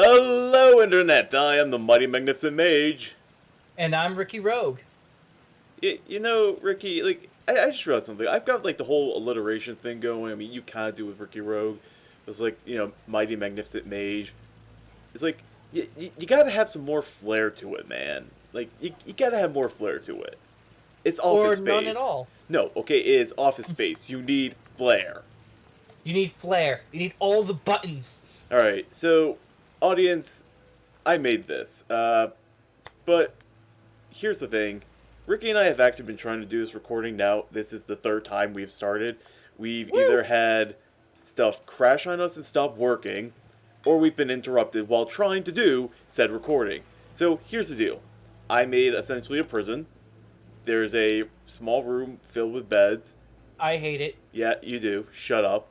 Hello, Internet! I am the mighty magnificent mage. And I'm Ricky Rogue. You know, Ricky, like, I just realized something. I've got, like, the whole alliteration thing going. I mean, you kind of do with Ricky Rogue. It's like, you know, mighty magnificent mage. It's like, you gotta have some more flair to it, man. Like, you gotta have more flair to it. It's Or office space. none at all. No, okay, it is office space. You need flair. You need flair. You need all the buttons. Alright, so, audience, I made this. But, here's the thing. Ricky and I have actually been trying to do this recording now. This is the third time we've started. We've either had stuff crash on us and stop working, or we've been interrupted while trying to do said recording. So, here's the deal. I made essentially a prison. There's a small room filled with beds. I hate it. Yeah, you do. Shut up.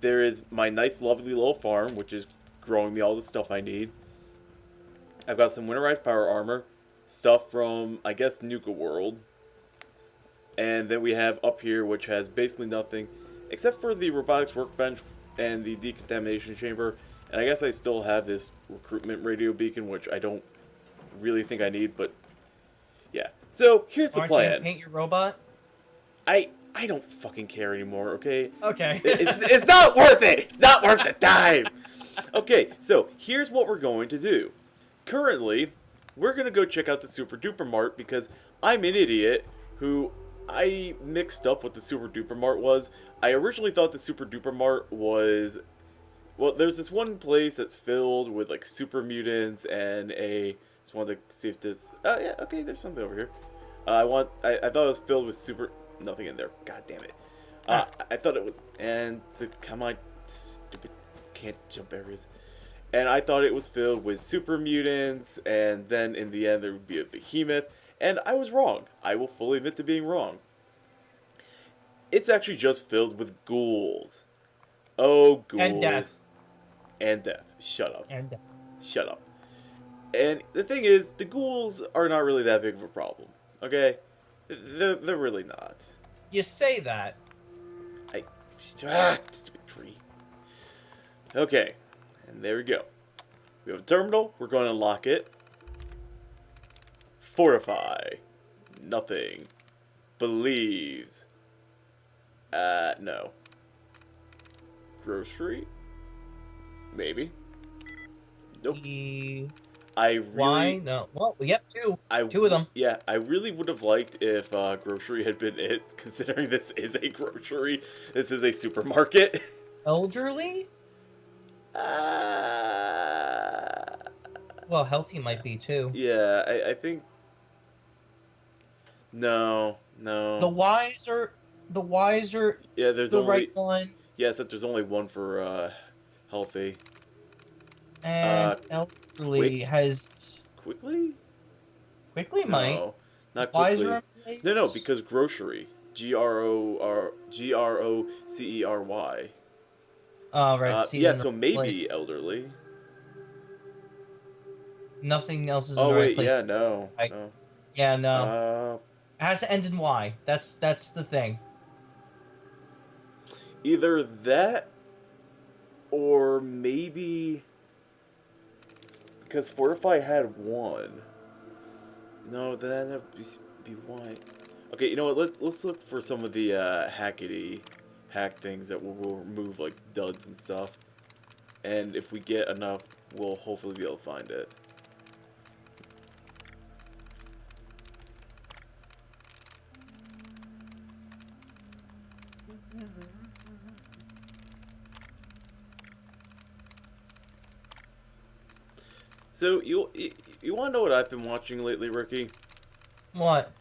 There is my nice, lovely little farm, which is growing me all the stuff I need. I've got some winterized power armor, stuff from, I guess, Nuka World. And then we have up here, which has basically nothing, except for the robotics workbench and the decontamination chamber. And I guess I still have this recruitment radio beacon, which I don't really think I need, but yeah. So, here's the Aren't you plan. gonna paint your robot? I don't fucking care anymore, okay? Okay. It's not worth it! It's not worth the time! Okay, so here's what we're going to do. Currently, we're going to go check out the Super Duper Mart because I'm an idiot who I mixed up what the Super Duper Mart was. I originally thought the Super Duper Mart was... Well, there's this one place that's filled with, like, super mutants and a... Just wanted to see if this... Oh, yeah, okay, there's something over here. I thought it was filled with super... Nothing in there. God damn it. I thought it was... And to come on, stupid... Can't jump areas. And I thought it was filled with super mutants, and then in the end there would be a behemoth. And I was wrong. I will fully admit to being wrong. It's actually just filled with ghouls. Oh, ghouls. And death. And death. Shut up. And death. Shut up. And the thing is, the ghouls are not really that big of a problem. Okay? They're really not. You say that. Stupid tree. Okay. And there we go. We have a terminal. We're going to lock it. Fortify. Nothing. Believes. No. Grocery? Maybe. Nope. Why? No. Well, we have two. Two of them. Yeah, I really would have liked if grocery had been it, considering this is a grocery. This is a supermarket. Elderly? Well, healthy might be too. Yeah, I think... No. The wiser... Yeah, there's the only... right one. Yeah, except there's only one for healthy. And elderly has... Quickly? Quickly No, might. not quickly. Wiser No, because grocery. G-R-O-C-E-R-Y. Oh, right. Yeah, so maybe elderly. Nothing else is in Oh, the right wait, place. yeah, no. Yeah, no. It has to end in Y. That's the thing. Either that, or maybe... Because Fortify had one. No, then that'd be Y. Okay, you know what? Let's look for some of the hack things that will remove like duds and stuff. And if we get enough, we'll hopefully be able to find it. So you want to know what I've been watching lately, Ricky? What?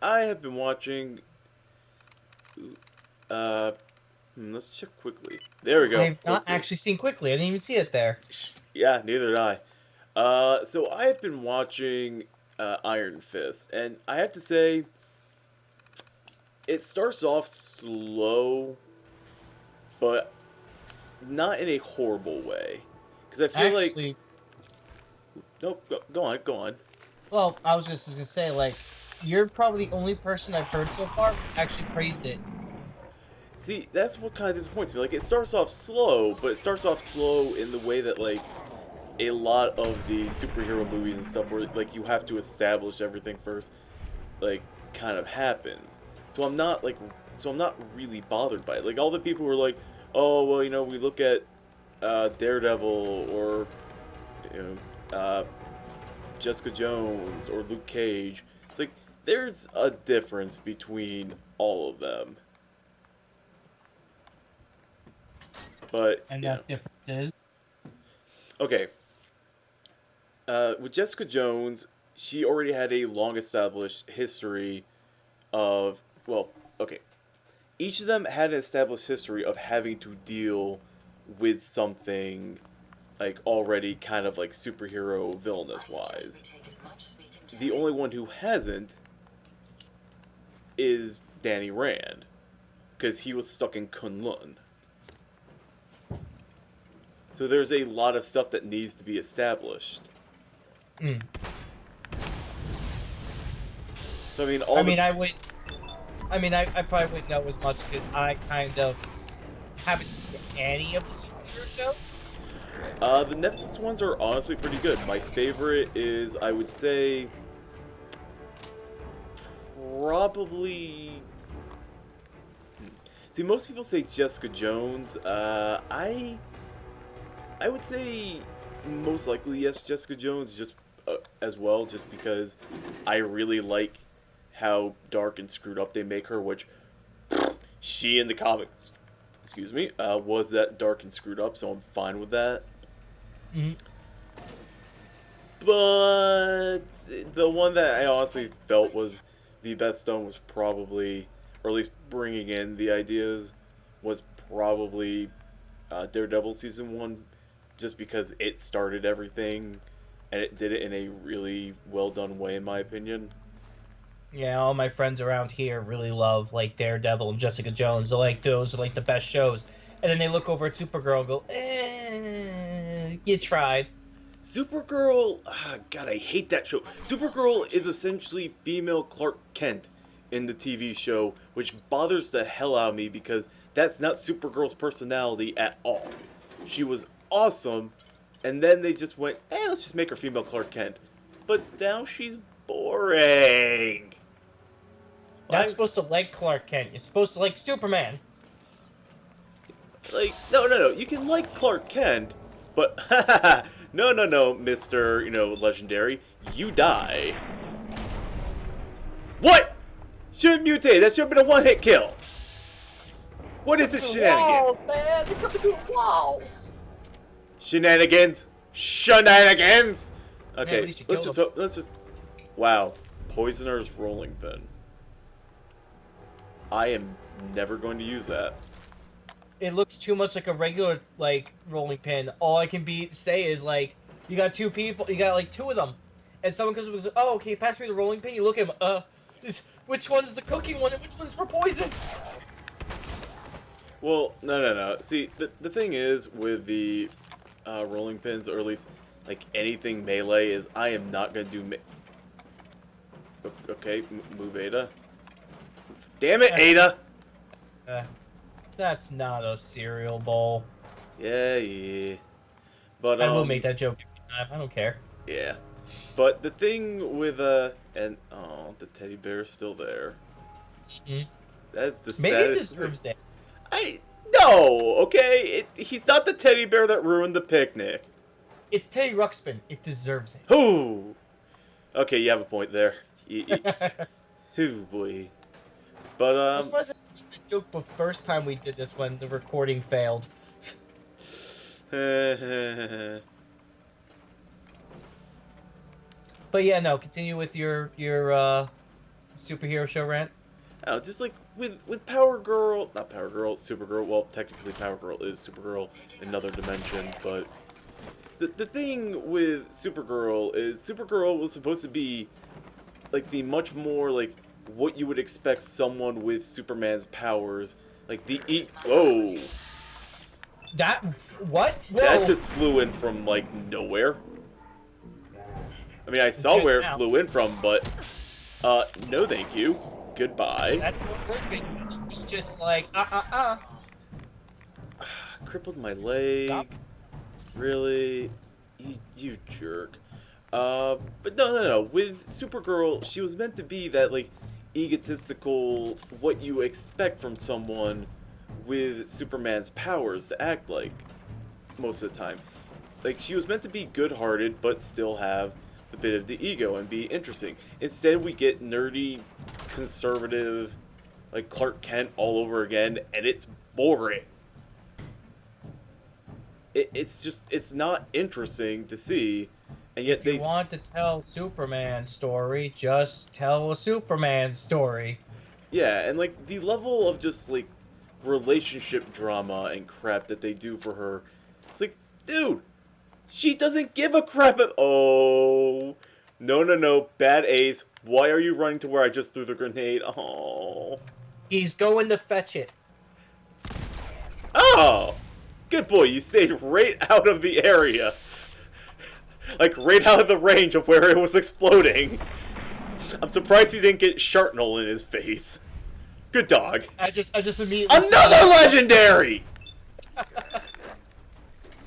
I have been watching. Let's check quickly. There we go. I've not actually seen Quickly. I didn't even see it there. Yeah, neither did I. So I have been watching Iron Fist, and I have to say, it starts off slow, but not in a horrible way. Because I feel like... Nope, go on. Well, I was just gonna say, like, you're probably the only person I've heard so far who's actually praised it. See, that's what kind of disappoints me. Like, it starts off slow, but it starts off slow in the way that, like, a lot of the superhero movies and stuff where, like, you have to establish everything first, like, kind of happens. So I'm not, like, so I'm not really bothered by it. Like, all the people who are like, oh, well, you know, we look at Daredevil or, you know, Jessica Jones or Luke Cage. It's like, there's a difference between all of them. But, And you know. that difference is? Okay. With Jessica Jones, she already had a long-established history of, well, okay. Each of them had an established history of having to deal with something, like, already kind of, like, superhero villainous-wise. The only one who hasn't is Danny Rand, because he was stuck in Kunlun. So there's a lot of stuff that needs to be established. Mm. So I mean, I probably wouldn't know as much because I kind of haven't seen any of the superhero shows. The Netflix ones are honestly pretty good. My favorite is, I would say, probably. See, most people say Jessica Jones. I would say most likely yes, Jessica Jones, just as well, just because I really like how dark and screwed up they make her, which she in the comics, excuse me, was that dark and screwed up, so I'm fine with that. Mm-hmm. But the one that I honestly felt was the best done was probably, or at least bringing in the ideas, was probably Daredevil Season 1, just because it started everything, and it did it in a really well done way, in my opinion. Yeah, all my friends around here really love, like, Daredevil and Jessica Jones. They're like, those are, like, the best shows. And then they look over at Supergirl and go, you tried. Supergirl, God, I hate that show. Supergirl is essentially female Clark Kent in the TV show, which bothers the hell out of me because that's not Supergirl's personality at all. She was awesome, and then they just went, hey, let's just make her female Clark Kent. But now she's boring. Not supposed to like Clark Kent. You're supposed to like Superman. Like, no, you can like Clark Kent, but no, Mr., you know, Legendary, you die. What? Should have mutated. That should have been a one-hit kill. What is this shenanigans? Walls, man! They're coming through walls! Shenanigans. Okay, at least you killed him. let's just. Wow, Poisoner's rolling pin. I am never going to use that. It looks too much like a regular, like, rolling pin. All I can say is, like, you got two people, you got, like, two of them. And someone comes up and says, oh, okay, pass me the rolling pin. You look at him, which one's the cooking one and which one's for poison? Well, no. See, the thing is with the rolling pins, or at least, like, anything melee, is I am not going to do okay, move Ada. Damn it, Ada! That's not a cereal bowl. Yeah. But, I will make that joke every time. I don't care. Yeah. But the thing with, and, oh, the teddy bear's still there. Mm-hmm. That's the Maybe saddest it deserves it. No, okay? He's not the teddy bear that ruined the picnic. It's Teddy Ruxpin. It deserves it. Ooh. Okay, you have a point there. Ooh, boy. But, This wasn't a joke the first time we did this when the recording failed. But yeah, no, continue with your superhero show rant. Oh, just like with Power Girl, not Power Girl, Supergirl. Well, technically Power Girl is Supergirl in another dimension, but the thing with Supergirl is Supergirl was supposed to be like the much more like what you would expect someone with Superman's powers, like whoa. That what? Whoa. That just flew in from like nowhere. I mean, I saw where it flew in from, but no, thank you. Goodbye. That's He's just like, Crippled my leg. Stop. Really? You jerk. But no. With Supergirl, she was meant to be that, like, egotistical, what you expect from someone with Superman's powers to act like most of the time. Like, she was meant to be good-hearted, but still have a bit of the ego and be interesting. Instead, we get nerdy, conservative, like Clark Kent all over again, and it's boring. It's not interesting to see, and yet If you want to tell Superman story, just tell a Superman story. Yeah, and like the level of just like relationship drama and crap that they do for her, it's like, dude, she doesn't give a crap. Oh, no, bad ace. Why are you running to where I just threw the grenade? Oh, He's going to fetch it. oh. Good boy, you stayed right out of the area. Like, right out of the range of where it was exploding. I'm surprised he didn't get sharpnel in his face. Good dog. I just immediately... Another legendary!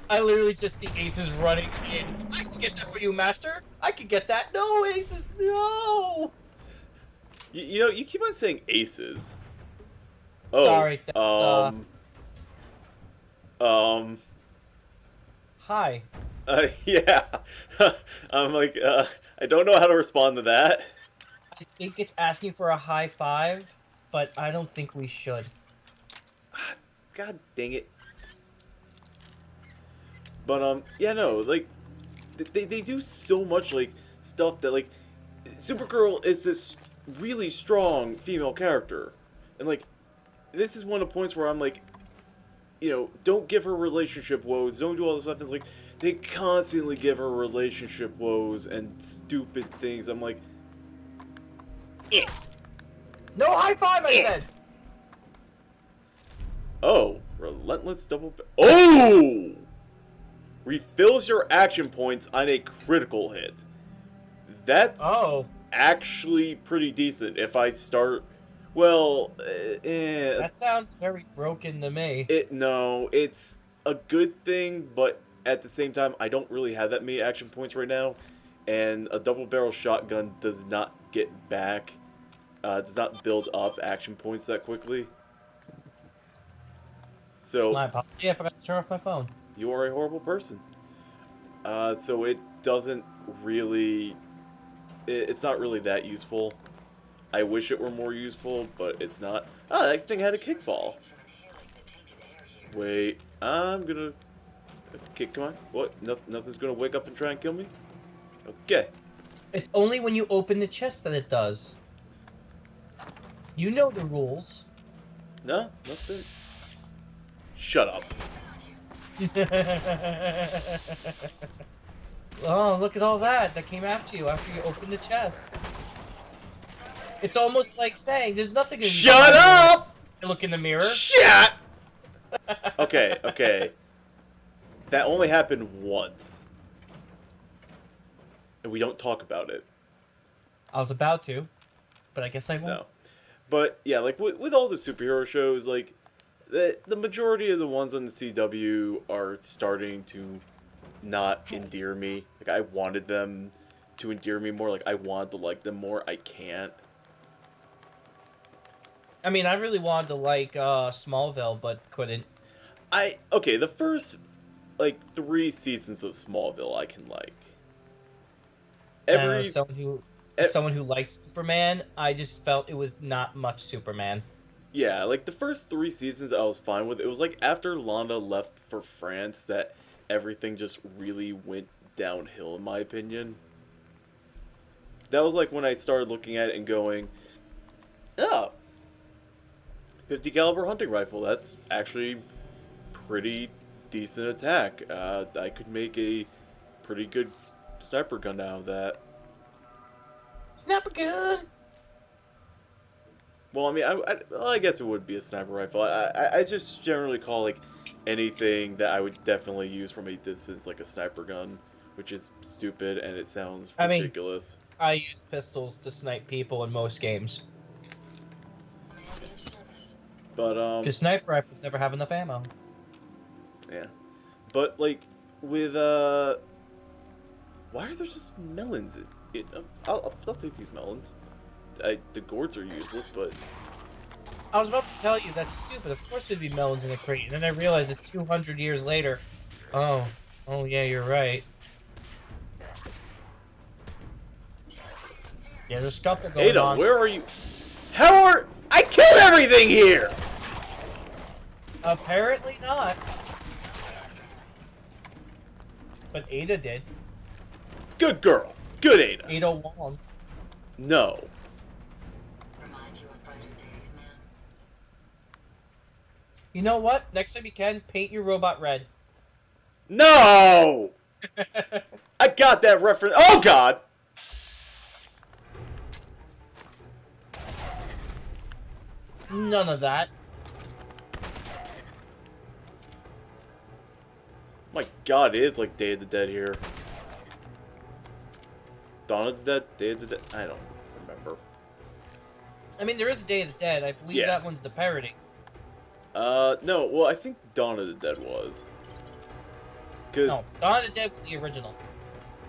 I literally just see Aces running in. I can get that for you, Master. I can get that. No, Aces, no! You know, you keep on saying aces. Oh, Sorry. Hi. Yeah. I'm like, I don't know how to respond to that. I think it's asking for a high five, but I don't think we should. God dang it. But, yeah, no, like, they do so much, like, stuff that, like, Supergirl is this really strong female character. And, like, this is one of the points where I'm like, you know, don't give her relationship woes, don't do all this stuff. It's like, they constantly give her relationship woes and stupid things. I'm like, eh. No high five, I said! Oh, relentless double... Oh! Refills your action points on a critical hit. That's actually pretty decent if I start... Well, that sounds very broken to me. No, it's a good thing, but at the same time, I don't really have that many action points right now, and a double-barrel shotgun does not get back, does not build up action points that quickly. So, My apology, I forgot to turn off my phone. You are a horrible person. So it doesn't really... It's not really that useful. I wish it were more useful, but it's not. Oh, that thing had a kickball. Wait, I'm gonna... Okay, come on. What? Nothing's gonna wake up and try and kill me? Okay. It's only when you open the chest that it does. You know the rules. No, nothing. Shut up. Oh, look at all that came after you after you opened the chest. It's almost like saying there's nothing in Shut up! I look in the mirror. Shut! Okay. That only happened once. And we don't talk about it. I was about to, but I guess I won't. No. But, yeah, like, with all the superhero shows, like, the majority of the ones on the CW are starting to not endear me. Like, I wanted them to endear me more. Like, I want to like them more. I can't. I mean, I really wanted to like Smallville, but couldn't. Okay, the first, like, 3 seasons of Smallville I can like. Someone who liked Superman, I just felt it was not much Superman. Yeah, like, the first 3 seasons I was fine with. It was, like, after Lana left for France that everything just really went downhill, in my opinion. That was, like, when I started looking at it and going, oh, 50 caliber hunting rifle, that's actually pretty decent attack. I could make a pretty good sniper gun out of that. Sniper gun! Well, I mean, I guess it would be a sniper rifle. I just generally call, like, anything that I would definitely use from a distance like a sniper gun, which is stupid and it sounds ridiculous. I use pistols to snipe people in most games. But Because sniper rifles never have enough ammo. yeah. But like with why are there just melons? I'll take these melons. The gourds are useless, but I was about to tell you that's stupid. Of course there'd be melons in a crate, and then I realized it's 200 years later. Oh, oh yeah, you're right. Yeah, there's scuffle going Ada, on. where are you? How are I killed everything here? Apparently not. But Ada did. Good girl. Good Ada. Ada won. No. You know what? Next time you can, paint your robot red. No! I got that reference. Oh god! None of that. My god, it is like Day of the Dead here. Dawn of the Dead? Day of the Dead? I don't remember. I mean, there is a Day of the Dead. I believe Yeah. that one's the parody. No. Well, I think Dawn of the Dead was. Cause No, Dawn of the Dead was the original.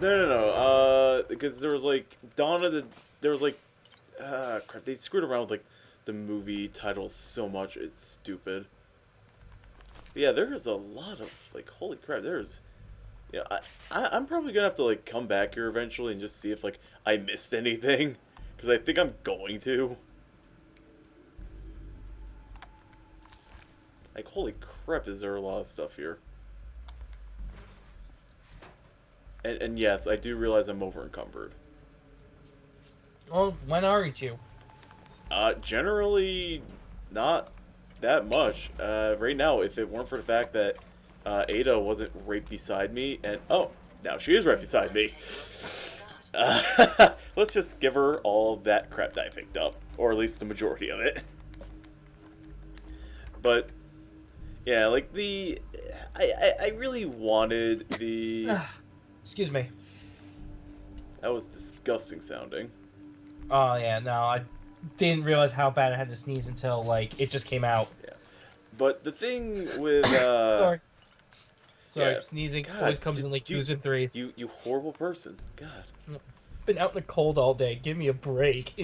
no. Because there was like there was like, crap. They screwed around with like the movie titles so much. It's stupid. But yeah, there's a lot of like, holy crap. There's, yeah. I'm probably gonna have to like come back here eventually and just see if like I missed anything, because I think I'm going to. Like, holy crap, is there a lot of stuff here. And yes, I do realize I'm over encumbered. Well, when aren't you? Generally, not that much. Right now, if it weren't for the fact that Ada wasn't right beside me, and oh, now she is right beside me. Let's just give her all that crap that I picked up, or at least the majority of it. But yeah, like I really wanted the. Excuse me. That was disgusting sounding. Oh yeah, no, I didn't realize how bad I had to sneeze until like it just came out. Yeah, but the thing with Sorry, yeah. sneezing God, always comes in like twos and threes. You horrible person. God. Been out in the cold all day. Give me a break.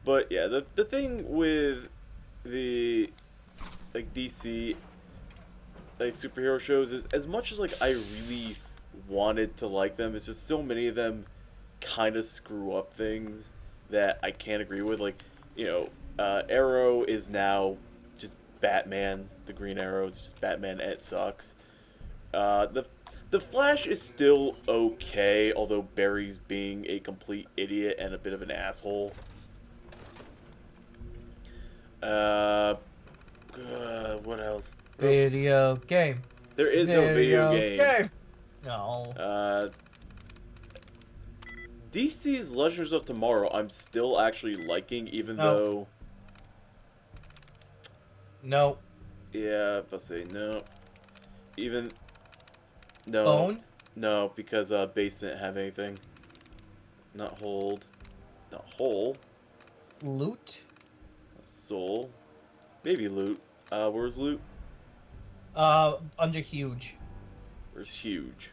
But yeah, the thing with the like DC like superhero shows is, as much as like I really wanted to like them, it's just so many of them kind of screw up things that I can't agree with. Like, you know, Arrow is now just Batman. The Green Arrow is just Batman, and it sucks. The Flash is still okay, although Barry's being a complete idiot and a bit of an asshole. What else? Video game. There is no video game. No. DC's Legends of Tomorrow, I'm still actually liking, even No. though. No. Yeah, I'll say no. Even. No. Bone? No, because base didn't have anything. Not hold. Not hole. Loot? Soul. Maybe loot. Where's loot? Under huge. Where's huge?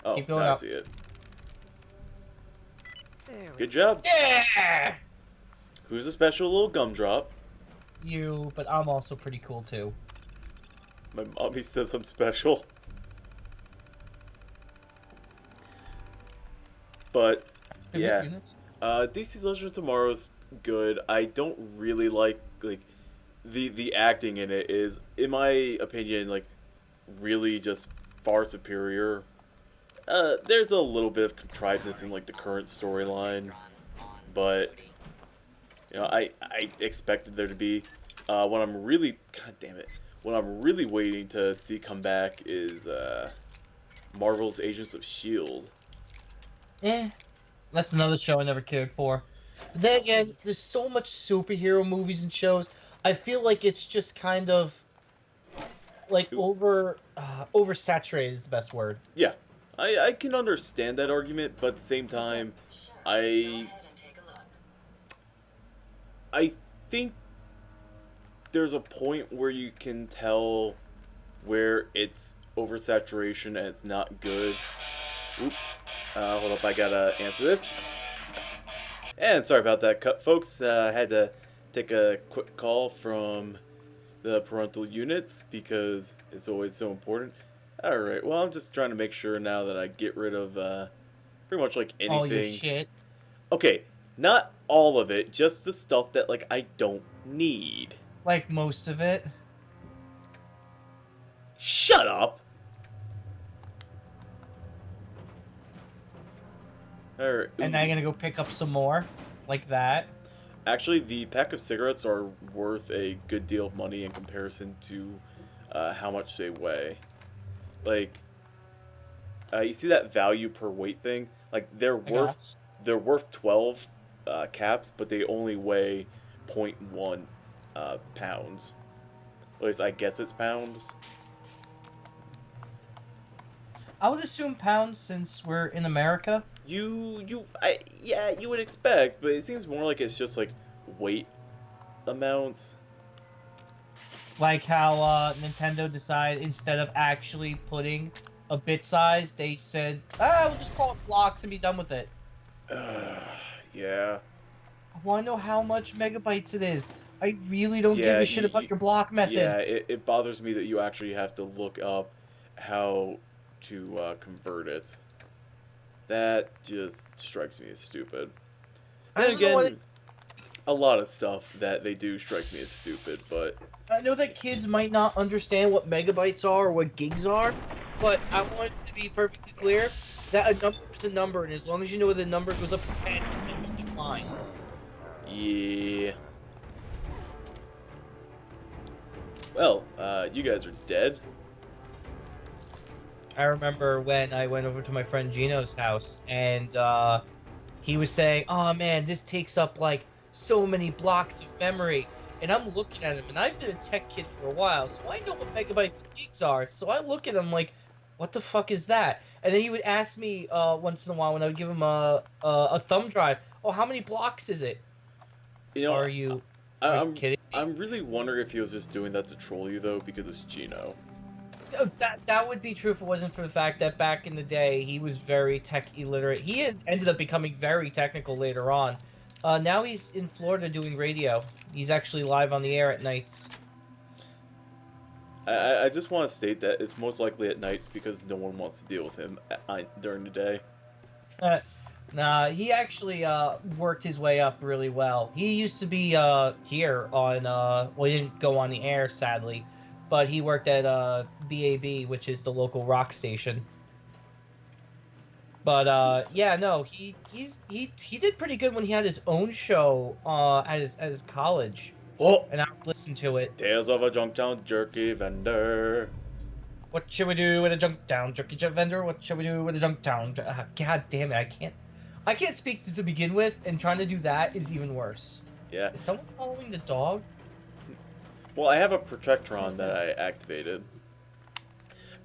Oh, Keep going now I up. see it. There we Good job. Yeah! Who's a special little gumdrop? You, but I'm also pretty cool too. My mommy says I'm special. But yeah, DC's Legend of Tomorrow's good. I don't really like the acting in it is, in my opinion, like really just far superior. There's a little bit of contrivedness in like the current storyline, but you know, I expected there to be. What I'm really, god damn it, what I'm really waiting to see come back is Marvel's Agents of S.H.I.E.L.D. That's another show I never cared for. But then again, there's so much superhero movies and shows. I feel like it's just kind of like oversaturated is the best word. Yeah, I can understand that argument, but at the same time, I think there's a point where you can tell where it's oversaturation and it's not good. Oop. Hold up, I gotta answer this. And sorry about that cut, folks. I had to take a quick call from the parental units because it's always so important. Alright, well, I'm just trying to make sure now that I get rid of pretty much like anything. All your shit. Okay, not all of it, just the stuff that like I don't need. Like most of it. Shut up! Alright. And now you're gonna go pick up some more? Like that? Actually, the pack of cigarettes are worth a good deal of money in comparison to how much they weigh. Like, you see that value per weight thing? Like, they're worth 12 caps, but they only weigh 0.1 pounds. At least I guess it's pounds. I would assume pounds since we're in America. Yeah, you would expect, but it seems more like it's just like weight amounts. Like how Nintendo decided instead of actually putting a bit size, they said, we'll just call it blocks and be done with it. Yeah. I want to know how much megabytes it is. I really don't give a shit about your block method. Yeah, it bothers me that you actually have to look up how to convert it. That just strikes me as stupid. Then again, a lot of stuff that they do strike me as stupid, but... I know that kids might not understand what megabytes are or what gigs are, but I want it to be perfectly clear that a number is a number, and as long as you know the number goes up to 10, you'll be fine. Yeah. Well, you guys are dead. I remember when I went over to my friend Gino's house, and he was saying, oh man, this takes up like so many blocks of memory. And I'm looking at him, and I've been a tech kid for a while, so I know what megabytes and gigs are. So I look at him like, what the fuck is that? And then he would ask me once in a while when I would give him a thumb drive, oh, how many blocks is it? You know, are you kidding? I'm really wondering if he was just doing that to troll you, though, because it's Gino. That would be true if it wasn't for the fact that back in the day, he was very tech illiterate. He had ended up becoming very technical later on. Now he's in Florida doing radio. He's actually live on the air at nights. I just want to state that it's most likely at nights because no one wants to deal with him during the day. Nah, he actually worked his way up really well. He used to be here on, well, he didn't go on the air, sadly, but he worked at BAB, which is the local rock station. But yeah, no, he did pretty good when he had his own show at his college. Oh! And I would listen to it. Tales of a Junktown Jerky Vendor. What should we do with a Junktown Jerky Vendor? What should we do with a Junktown? God damn it, I can't speak to begin with, and trying to do that is even worse. Yeah. Is someone following the dog? Well, I have a Protectron that I activated.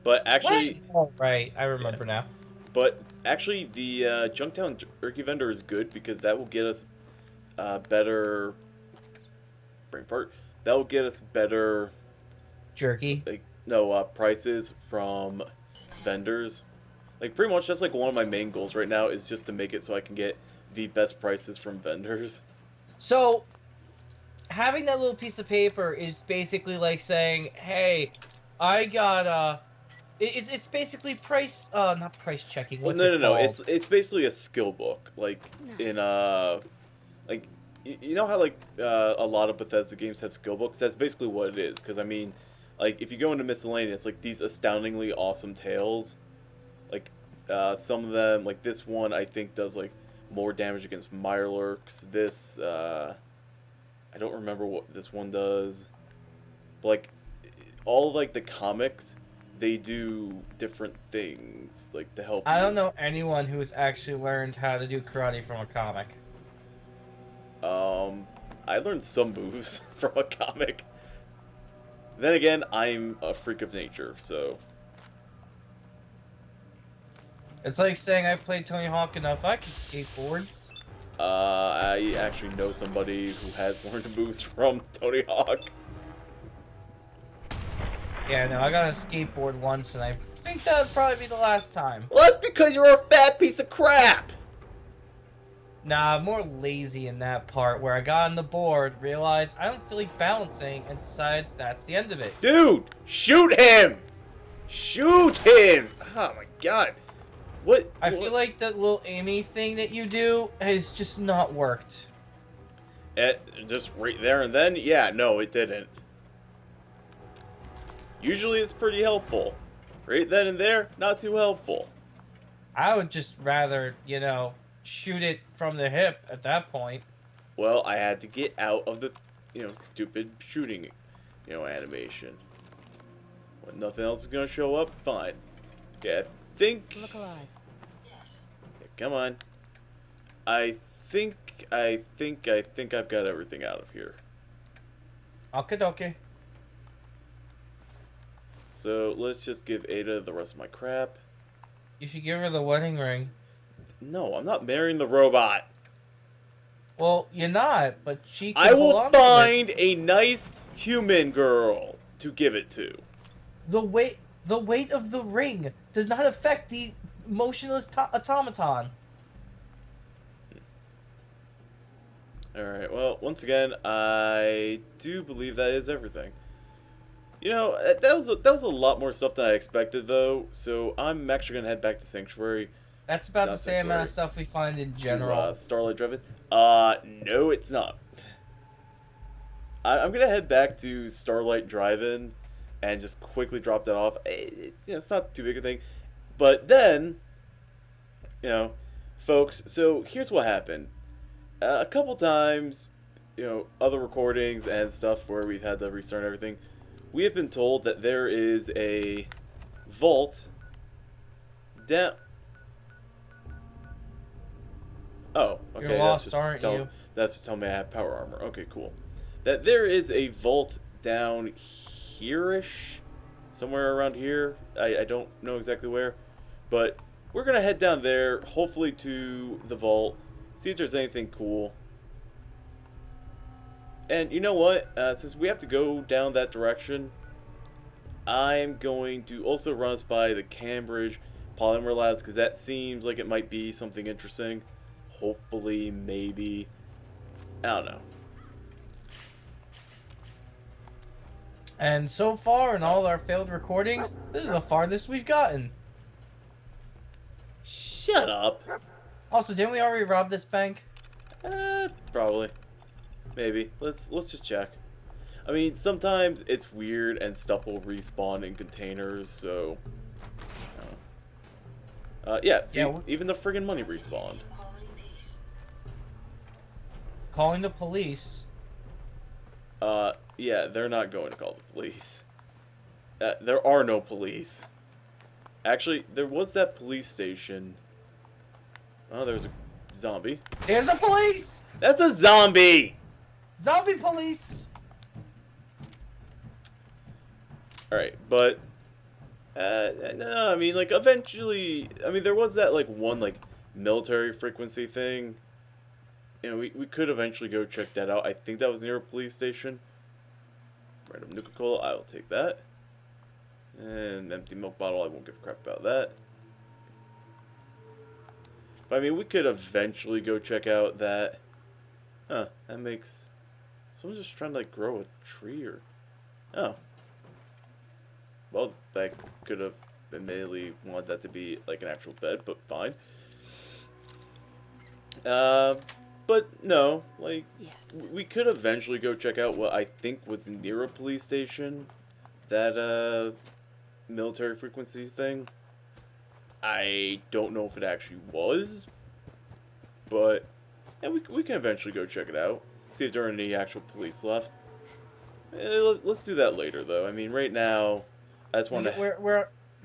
But actually... Oh, right. I remember now. But actually, the Junktown Jerky Vendor is good because that will get us better... Brain fart. That will get us better... Jerky? Prices from vendors. Like, pretty much that's like one of my main goals right now is just to make it so I can get the best prices from vendors. So, having that little piece of paper is basically like saying, hey, I got it's basically price not price checking. What's it No. called? It's basically a skill book. Like in like you know how like a lot of Bethesda games have skill books? That's basically what it is. Because I mean, like if you go into miscellaneous, like these astoundingly awesome tales, like some of them, like this one I think does like more damage against Mirelurks. This I don't remember what this one does. But like all of, like the comics, they do different things like to help. I don't know anyone who's actually learned how to do karate from a comic. I learned some moves from a comic. Then again, I'm a freak of nature, so... It's like saying I played Tony Hawk enough, I can skateboards. I actually know somebody who has learned moves from Tony Hawk. Yeah, no, I got on a skateboard once, and I think that would probably be the last time. Well, that's because you're a fat piece of crap. Nah, I'm more lazy in that part, where I got on the board, realized I don't feel like balancing, and decided that's the end of it. Dude, shoot him! Shoot him! Oh my god. What? I feel like that little Amy thing that you do has just not worked. Just right there and then? Yeah, no, it didn't. Usually it's pretty helpful. Right then and there, not too helpful. I would just rather, you know, shoot it from the hip at that point. Well, I had to get out of the, stupid shooting, animation. When nothing else is gonna show up, fine. Okay, I think... Look alive. Yeah, come on. I think I've got everything out of here. Okay, dokie. So, let's just give Ada the rest of my crap. You should give her the wedding ring. No, I'm not marrying the robot. Well, you're not, but she can I hold will on to it. find a nice human girl to give it to. The weight of the ring does not affect the motionless automaton. Alright, well, once again, I do believe that is everything. You know, that was a lot more stuff than I expected, though, so I'm actually going to head back to Sanctuary. That's about Not the same amount of Sanctuary. stuff we find in general. To, Starlight Driven. No, it's not. I'm going to head back to Starlight Drive-In and just quickly drop that off. It's not too big a thing. But then, folks, so here's what happened. A couple times, other recordings and stuff where we've had to restart everything, we have been told that there is a vault down... Oh, okay. You're lost, aren't you? That's just telling me I have power armor. Okay, cool. That there is a vault down here-ish, somewhere around here. I don't know exactly where, but we're gonna head down there, hopefully to the vault, see if there's anything cool. And you know what? Since we have to go down that direction, I'm going to also run us by the Cambridge Polymer Labs, because that seems like it might be something interesting. Hopefully, maybe. I don't know. And so far, in all our failed recordings, this is the farthest we've gotten. Shut up. Also, didn't we already rob this bank? Probably. Maybe. Let's just check. I mean, sometimes it's weird and stuff will respawn in containers, so... yeah, see, Yeah, even the friggin' money respawned. Calling the police. Yeah, they're not going to call the police. There are no police. Actually, there was that police station. Oh, there's a zombie. There's a police! That's a zombie! Zombie police! Alright, but... no, I mean, like, eventually... I mean, there was that, like, one, like, military frequency thing. You know, we could eventually go check that out. I think that was near a police station. Random Nuka-Cola, I will take that. And empty milk bottle, I won't give a crap about that. But, I mean, we could eventually go check out that... Huh, that makes... Someone's just trying to, like, grow a tree or... Oh. Well, that could have admittedly wanted that to be, like, an actual bed, but fine. But no, like, Yes. we could eventually go check out what I think was near a police station. That, military frequency thing. I don't know if it actually was. But, yeah, we can eventually go check it out. See if there are any actual police left. Let's do that later, though. I mean, right now, I just want to...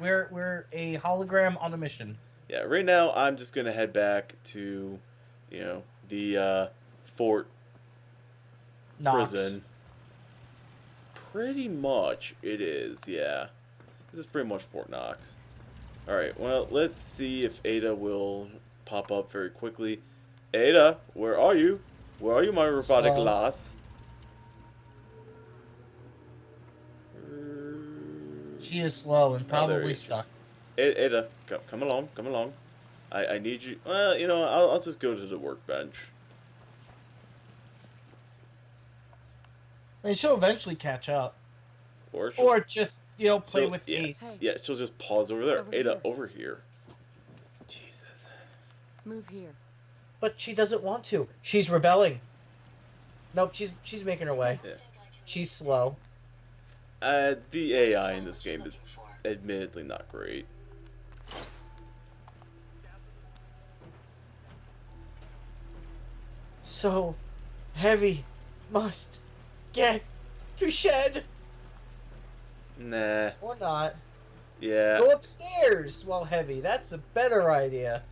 We're a hologram on a mission. Yeah, right now, I'm just going to head back to, the, Fort Knox. Prison. Pretty much it is, yeah. This is pretty much Fort Knox. Alright, well, let's see if Ada will pop up very quickly. Ada, where are you? Where are you, my robotic lass? She is slow and Oh, there probably is. stuck. Ada, come along, come along. I need you. Well, you know, I'll just go to the workbench. I mean, she'll eventually catch up. Or Or just, play with yeah, Ace. yeah, she'll just pause over there. Over Ada, here. over here. Jesus. Move here. But she doesn't want to. She's rebelling. Nope, she's making her way. Yeah. She's slow. The AI in this game is admittedly not great. So heavy must get to shed. Nah. Or not. Yeah. Go upstairs while heavy. That's a better idea.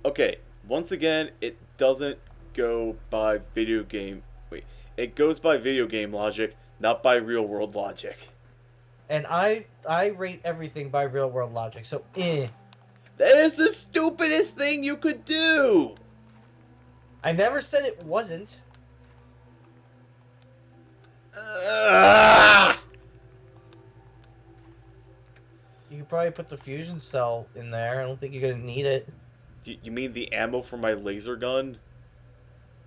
Okay. Once again, it doesn't go by video game. Wait. It goes by video game logic, not by real world logic. And I rate everything by real world logic. So That is the stupidest thing you could do. I never said it wasn't. You could probably put the fusion cell in there. I don't think you're gonna need it. You mean the ammo for my laser gun?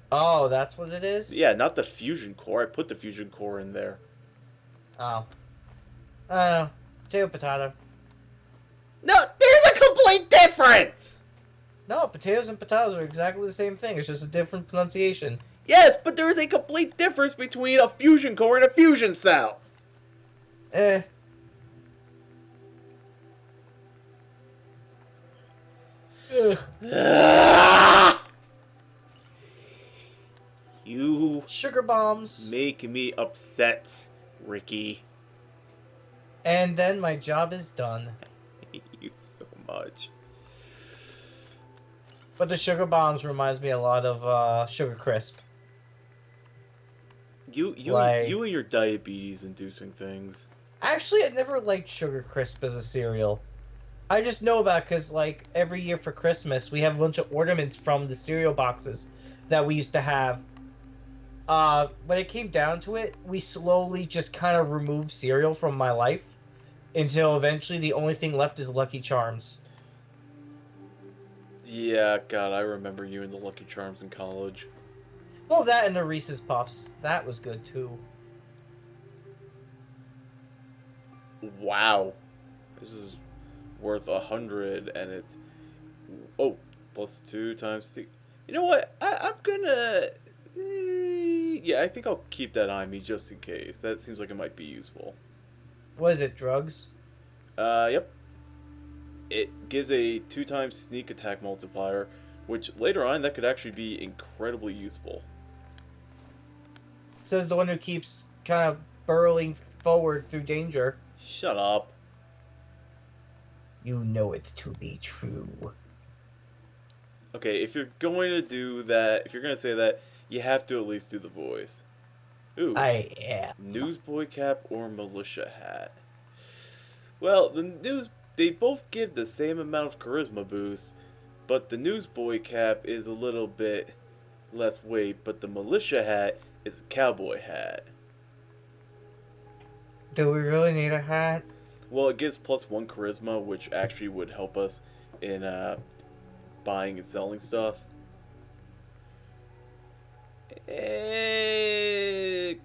Oh, that's what it is? Yeah, not the fusion core. I put the fusion core in there. Oh. Potato. No, there's a complete difference! No, potatoes and potatoes are exactly the same thing. It's just a different pronunciation. Yes, but there is a complete difference between a fusion core and a fusion cell. Ugh. You Sugar bombs. make me upset, Ricky. And then my job is done. I hate you so much. But the sugar bombs reminds me a lot of Sugar Crisp. You Like- and your diabetes-inducing things. Actually, I never liked Sugar Crisp as a cereal. I just know about because, like, every year for Christmas, we have a bunch of ornaments from the cereal boxes that we used to have. When it came down to it, we slowly just kind of removed cereal from my life until eventually the only thing left is Lucky Charms. Yeah, God, I remember you and the Lucky Charms in college. Well, that and the Reese's Puffs. That was good, too. Wow. This is worth 100, and it's... Oh, plus 2 times 6. You know what? I'm gonna... Yeah, I think I'll keep that on me just in case. That seems like it might be useful. What is it, drugs? Yep. It gives a 2 times sneak attack multiplier, which later on that could actually be incredibly useful. Says the one who keeps kind of burrowing forward through danger. Shut up. You know it to be true. Okay, if you're going to do that, if you're going to say that, you have to at least do the voice. Ooh. I am. Newsboy cap or militia hat? Well, they both give the same amount of charisma boost, but the newsboy cap is a little bit less weight, but the militia hat is a cowboy hat. Do we really need a hat? Well, it gives plus 1 charisma, which actually would help us in buying and selling stuff.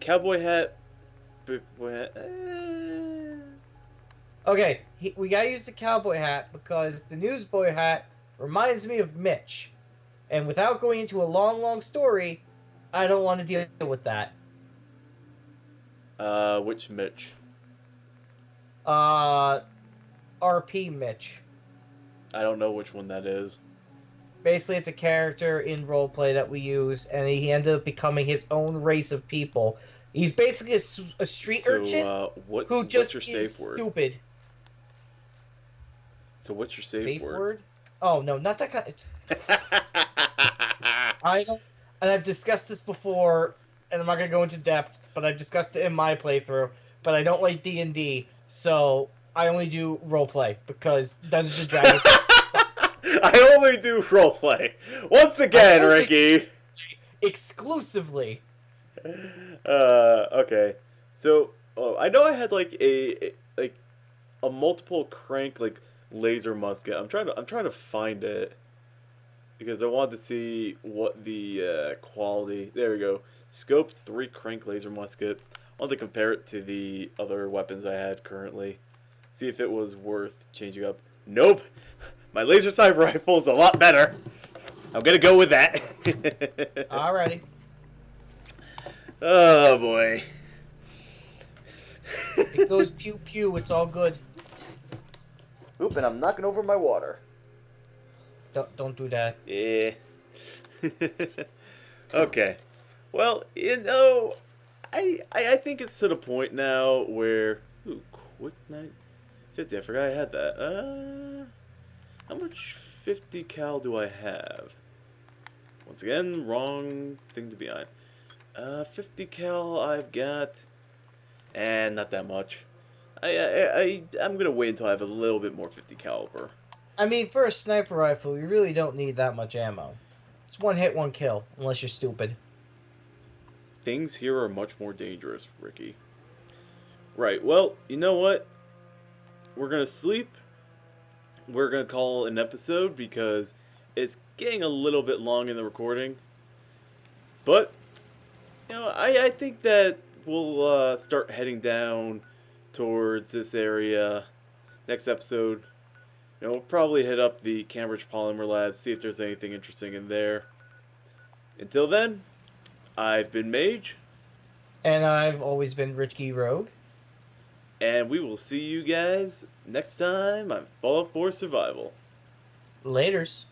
Cowboy hat. Okay, we gotta use the cowboy hat because the newsboy hat reminds me of Mitch. And without going into a long, long story, I don't want to deal with that. Which Mitch? RP Mitch. I don't know which one that is. Basically, it's a character in roleplay that we use, and he ended up becoming his own race of people. He's basically a street urchin who just what's your is safe word? stupid. So what's your safe word? Oh, no, not that kind of... I don't... And I've discussed this before, and I'm not going to go into depth, but I've discussed it in my playthrough, but I don't like D&D, so I only do roleplay, because Dungeons & Dragons... I only do roleplay. Once again, Ricky. Exclusively. Okay. So, I know I had like a multiple crank like laser musket. I'm trying to find it because I wanted to see what the quality. There we go. Scoped 3 crank laser musket. I want to compare it to the other weapons I had currently. See if it was worth changing up. Nope. My laser sniper rifle is a lot better. I'm gonna go with that. Alrighty. Oh boy. It goes pew pew. It's all good. Oop, and I'm knocking over my water. Don't do that. Yeah. Okay. Well, I think it's to the point now where quick night 50. I forgot I had that. How much 50 cal do I have? Once again, wrong thing to be on. 50 cal I've got, and not that much. I'm gonna wait until I have a little bit more 50 caliber. I mean, for a sniper rifle, you really don't need that much ammo. It's one hit, one kill, unless you're stupid. Things here are much more dangerous, Ricky. Right, well, you know what? We're gonna sleep. We're gonna call an episode because it's getting a little bit long in the recording. But, I think that we'll start heading down towards this area next episode. We'll probably hit up the Cambridge Polymer Lab, see if there's anything interesting in there. Until then, I've been MAEJ. And I've always been Ricky Rogue. And we will see you guys next time on Fallout 4 Survival. Laters.